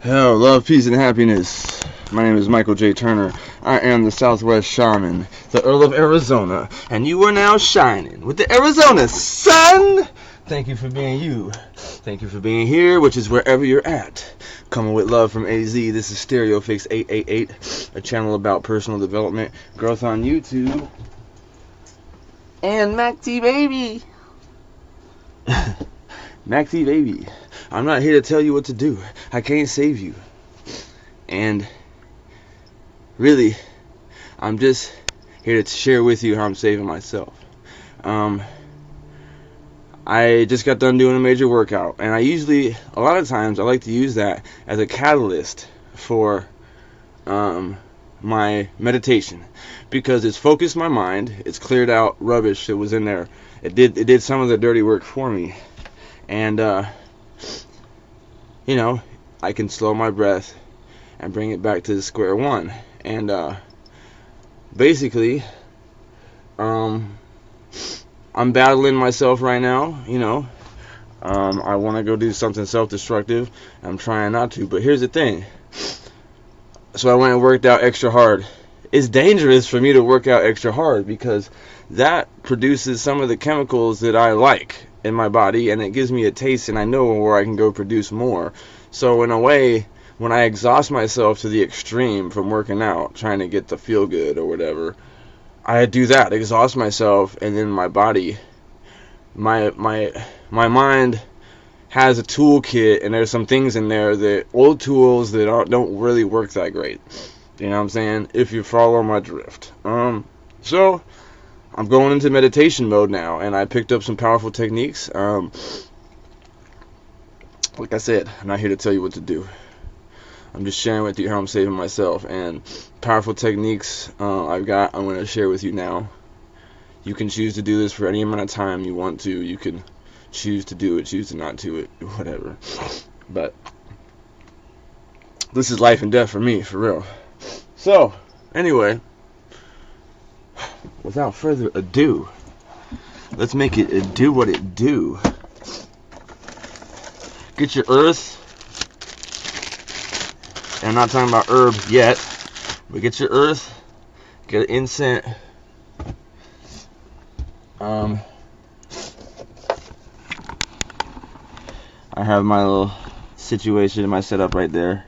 Hell, love, peace, and happiness. My name is Michael J. Turner. I am the Southwest Shaman, the Earl of Arizona, and you are now shining with the Arizona sun. Thank you for being you. Thank you for being here, which is wherever you're at. Coming with love from AZ. This is StereoPHX 888, a channel about personal development, growth on YouTube, and MacT Baby. MacT Baby. I'm not here to tell you what to do. I can't save you. And really, I'm just here to share with you how I'm saving myself. I just got done doing a major workout, and a lot of times I like to use that as a catalyst for my meditation, because it's focused my mind, it's cleared out rubbish that was in there. It did some of the dirty work for me, and I can slow my breath and bring it back to square one. And basically, I'm battling myself right now. I want to go do something self-destructive. I'm trying not to, but here's the thing. So I went and worked out extra hard. It's dangerous for me to work out extra hard, because that produces some of the chemicals that I like in my body, and it gives me a taste, and I know where I can go produce more. So in a way, when I exhaust myself to the extreme from working out, trying to get the feel good or whatever, I do that, exhaust myself, and then my body, my mind has a toolkit, and there's some things in there, that old tools that don't really work that great. You know what I'm saying? If you follow my drift. So I'm going into meditation mode now, and I picked up some powerful techniques. Like I said, I'm not here to tell you what to do. I'm just sharing with you how I'm saving myself, and powerful techniques I'm going to share with you now. You can choose to do this for any amount of time you want to. You can choose to do it, choose to not do it, whatever. But this is life and death for me, for real. So, anyway, without further ado, let's make it do what it do. Get your earth. And I'm not talking about herbs yet, but get your earth, get an incense. I have my little situation, my setup right there.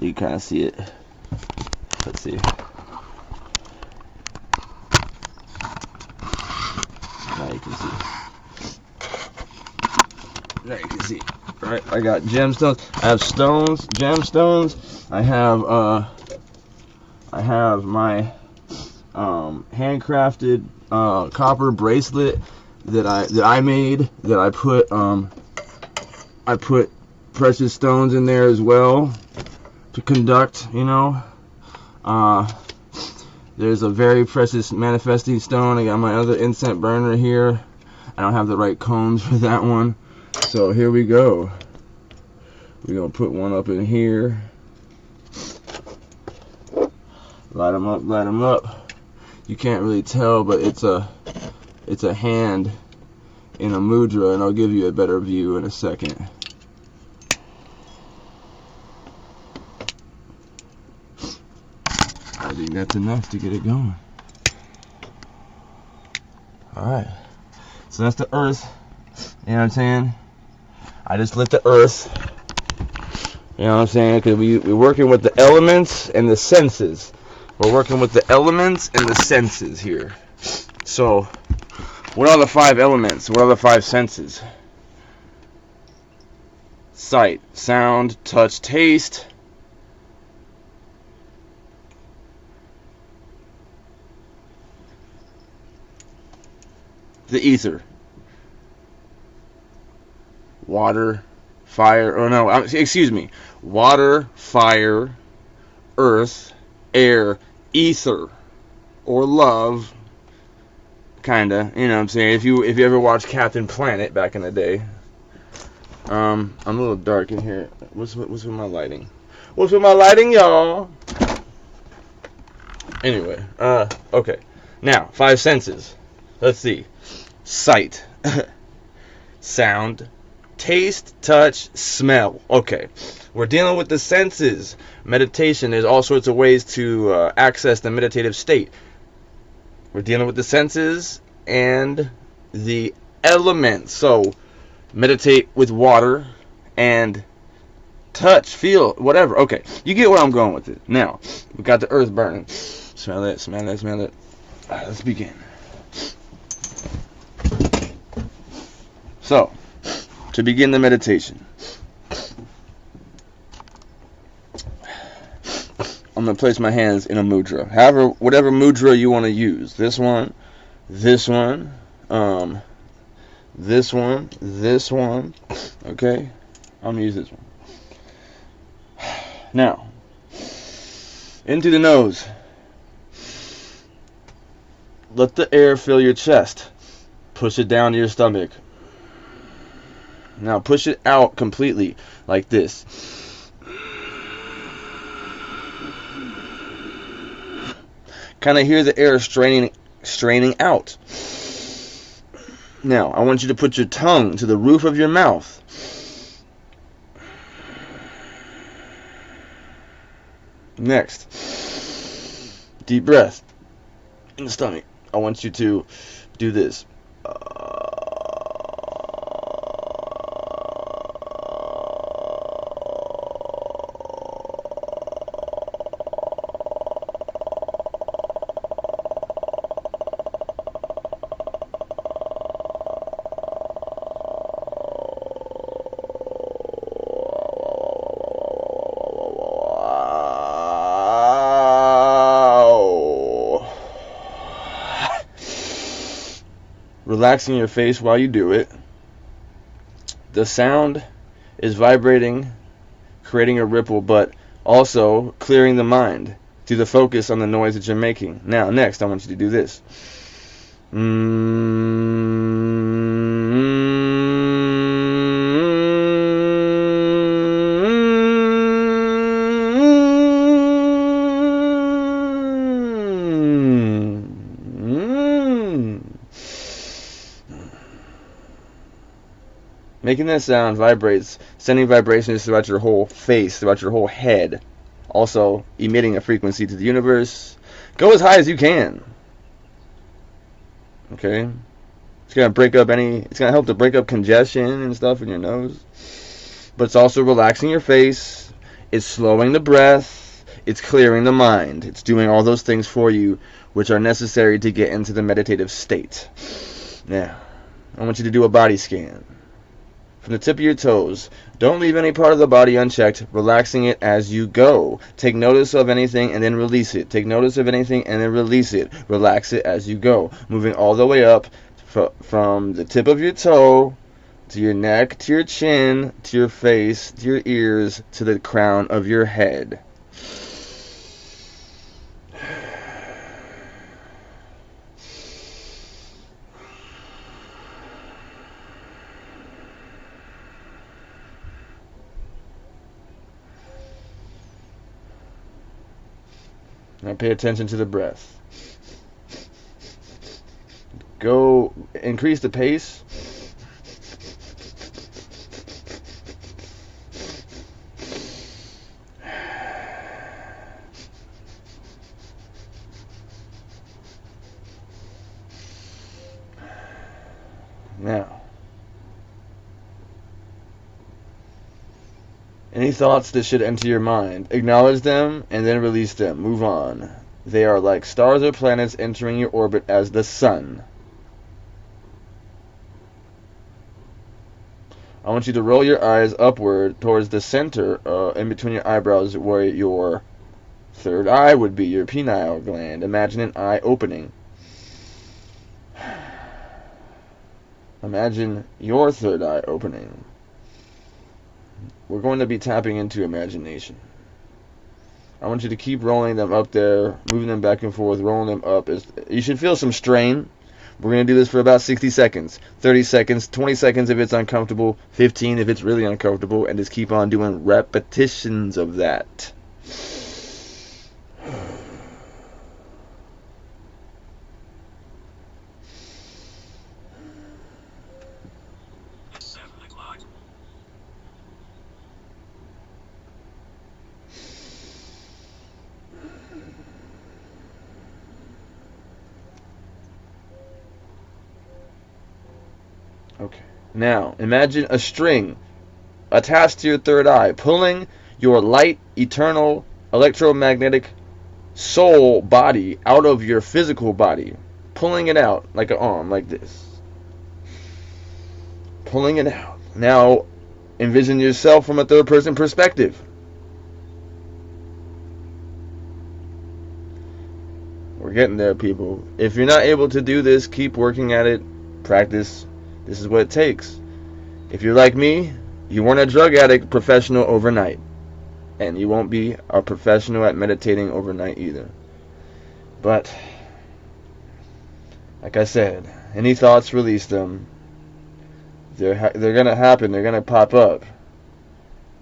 You can kind of see it. Let's see. Now you can see. Now you can see. Right, I got gemstones. I have stones, gemstones. I have my handcrafted copper bracelet that I made. That I put precious stones in there as well to conduct. There's a very precious manifesting stone. I got my other incense burner here. I don't have the right cones for that one. So here we go. We're going to put one up in here. Light them up, light them up. You can't really tell, but it's a hand in a mudra, and I'll give you a better view in a second. I think that's enough to get it going. Alright. So that's the earth. You know what I'm saying? I just lit the earth. You know what I'm saying? Because we're working with the elements and the senses. We're working with the elements and the senses here. So, what are the 5 elements? What are the 5 senses? Sight, sound, touch, taste. The ether. Water, fire, water, fire, earth, air, ether, or love, kinda, you know what I'm saying, if you ever watched Captain Planet back in the day. I'm a little dark in here. What's with my lighting? What's with my lighting, y'all? Anyway, okay. Now, 5 senses. Let's see. Sight. Sound. taste, touch, smell. Okay, we're dealing with the senses. Meditation, there's all sorts of ways to access the meditative state. We're dealing with the senses and the elements. So meditate with water and touch, feel, whatever. Okay, you get where I'm going with it. Now, we got the earth burning. Smell it, smell it, smell it. All right, let's begin. So, to begin the meditation, I'm going to place my hands in a mudra. However, whatever mudra you want to use. This one, this one, this one. Okay? I'm going to use this one. Now, into the nose. Let the air fill your chest. Push it down to your stomach. Now push it out completely, like this. Kind of hear the air straining out. Now, I want you to put your tongue to the roof of your mouth. Next, deep breath in the stomach. I want you to do this. Relaxing your face while you do it. The sound is vibrating, creating a ripple, but also clearing the mind through the focus on the noise that you're making. Now, next, I want you to do this. Making that sound vibrates, sending vibrations throughout your whole face, throughout your whole head. Also emitting a frequency to the universe. Go as high as you can. Okay? It's gonna help to break up congestion and stuff in your nose. But it's also relaxing your face. It's slowing the breath. It's clearing the mind. It's doing all those things for you which are necessary to get into the meditative state. Now, I want you to do a body scan. From the tip of your toes. Don't leave any part of the body unchecked, relaxing it as you go. Take notice of anything and then release it. Take notice of anything and then release it. Relax it as you go. Moving all the way up from the tip of your toe to your neck, to your chin, to your face, to your ears, to the crown of your head. Now pay attention to the breath. Go increase the pace. Now, any thoughts that should enter your mind, acknowledge them and then release them. Move on. They are like stars or planets entering your orbit as the sun. I want you to roll your eyes upward towards the center, in between your eyebrows, where your third eye would be, your pineal gland. Imagine an eye opening. Imagine your third eye opening. We're going to be tapping into imagination. I want you to keep rolling them up there, moving them back and forth, rolling them up. You should feel some strain. We're going to do this for about 60 seconds, 30 seconds, 20 seconds if it's uncomfortable, 15 if it's really uncomfortable, and just keep on doing repetitions of that. Okay. Now, imagine a string attached to your third eye, pulling your light, eternal, electromagnetic soul body out of your physical body. Pulling it out like an arm, like this. Pulling it out. Now, envision yourself from a third person perspective. We're getting there, people. If you're not able to do this, keep working at it. Practice. This is what it takes. If you're like me, you weren't a drug addict professional overnight. And you won't be a professional at meditating overnight either. But, like I said, any thoughts, release them. They're going to happen. They're going to pop up.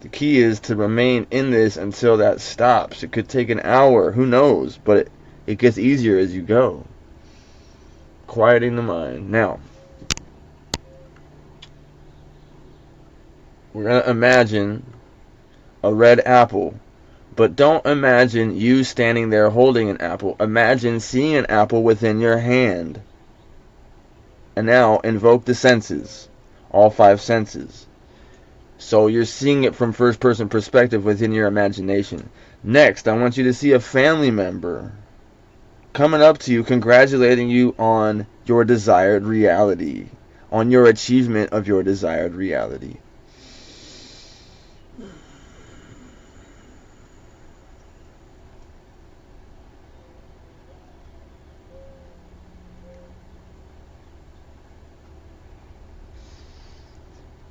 The key is to remain in this until that stops. It could take an hour. Who knows? But it gets easier as you go. Quieting the mind. Now, we're going to imagine a red apple. But don't imagine you standing there holding an apple. Imagine seeing an apple within your hand. And now invoke the senses. All 5 senses. So you're seeing it from first person perspective within your imagination. Next, I want you to see a family member coming up to you, congratulating you on your desired reality. On your achievement of your desired reality.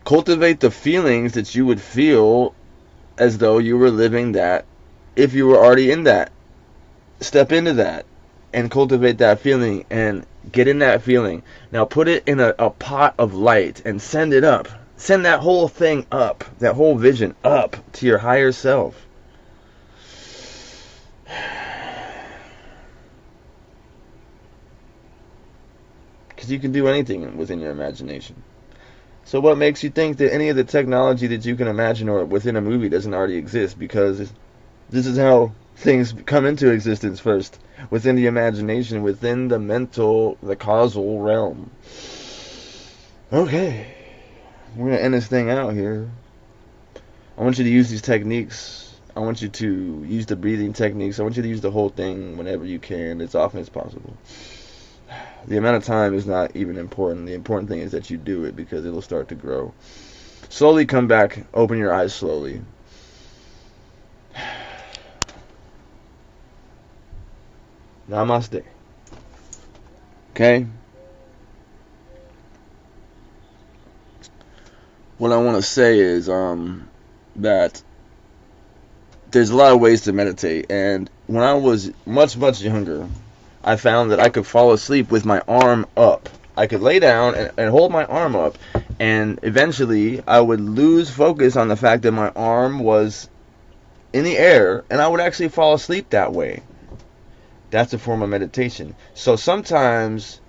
Cultivate the feelings that you would feel as though you were living that if you were already in that. Step into that and cultivate that feeling and get in that feeling. Now put it in a pot of light and send it up. Send that whole thing up, that whole vision up to your higher self. Because you can do anything within your imagination. So what makes you think that any of the technology that you can imagine or within a movie doesn't already exist? Because this is how things come into existence first. Within the imagination, within the mental, the causal realm. Okay. We're going to end this thing out here. I want you to use these techniques. I want you to use the breathing techniques. I want you to use the whole thing whenever you can, as often as possible. The amount of time is not even important. The important thing is that you do it, because it'll start to grow. Slowly come back. Open your eyes slowly. Namaste. Okay? What I want to say is that there's a lot of ways to meditate. And when I was much, much younger, I found that I could fall asleep with my arm up. I could lay down and hold my arm up, and eventually I would lose focus on the fact that my arm was in the air, and I would actually fall asleep that way. That's a form of meditation. So sometimes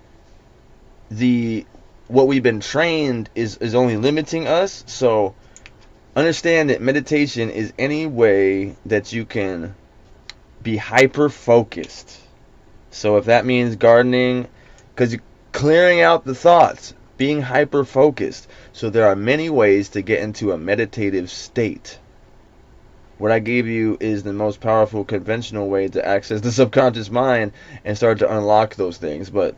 what we've been trained is only limiting us. So understand that meditation is any way that you can be hyper focused. So if that means gardening, because you're clearing out the thoughts, being hyper focused. So there are many ways to get into a meditative state. What I gave you is the most powerful conventional way to access the subconscious mind and start to unlock those things. But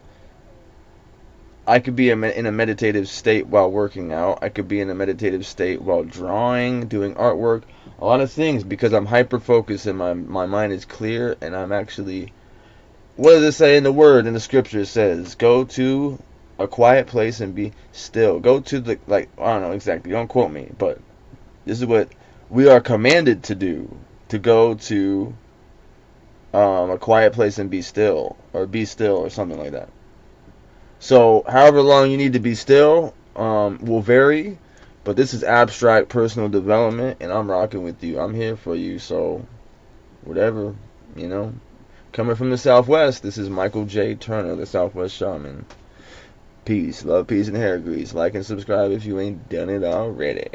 I could be in a meditative state while working out. I could be in a meditative state while drawing, doing artwork, a lot of things, because I'm hyper focused and my mind is clear, and I'm actually... What does it say in the word, in the scripture? It says, go to a quiet place and be still. Go to the, I don't know exactly, don't quote me, but this is what we are commanded to do. To go to a quiet place and be still, or something like that. So, however long you need to be still will vary, but this is abstract personal development, and I'm rocking with you. I'm here for you, so whatever, you know. Coming from the Southwest, this is Michael J. Turner, the Southwest Shaman. Peace, love, peace, and hair grease. Like and subscribe if you ain't done it already.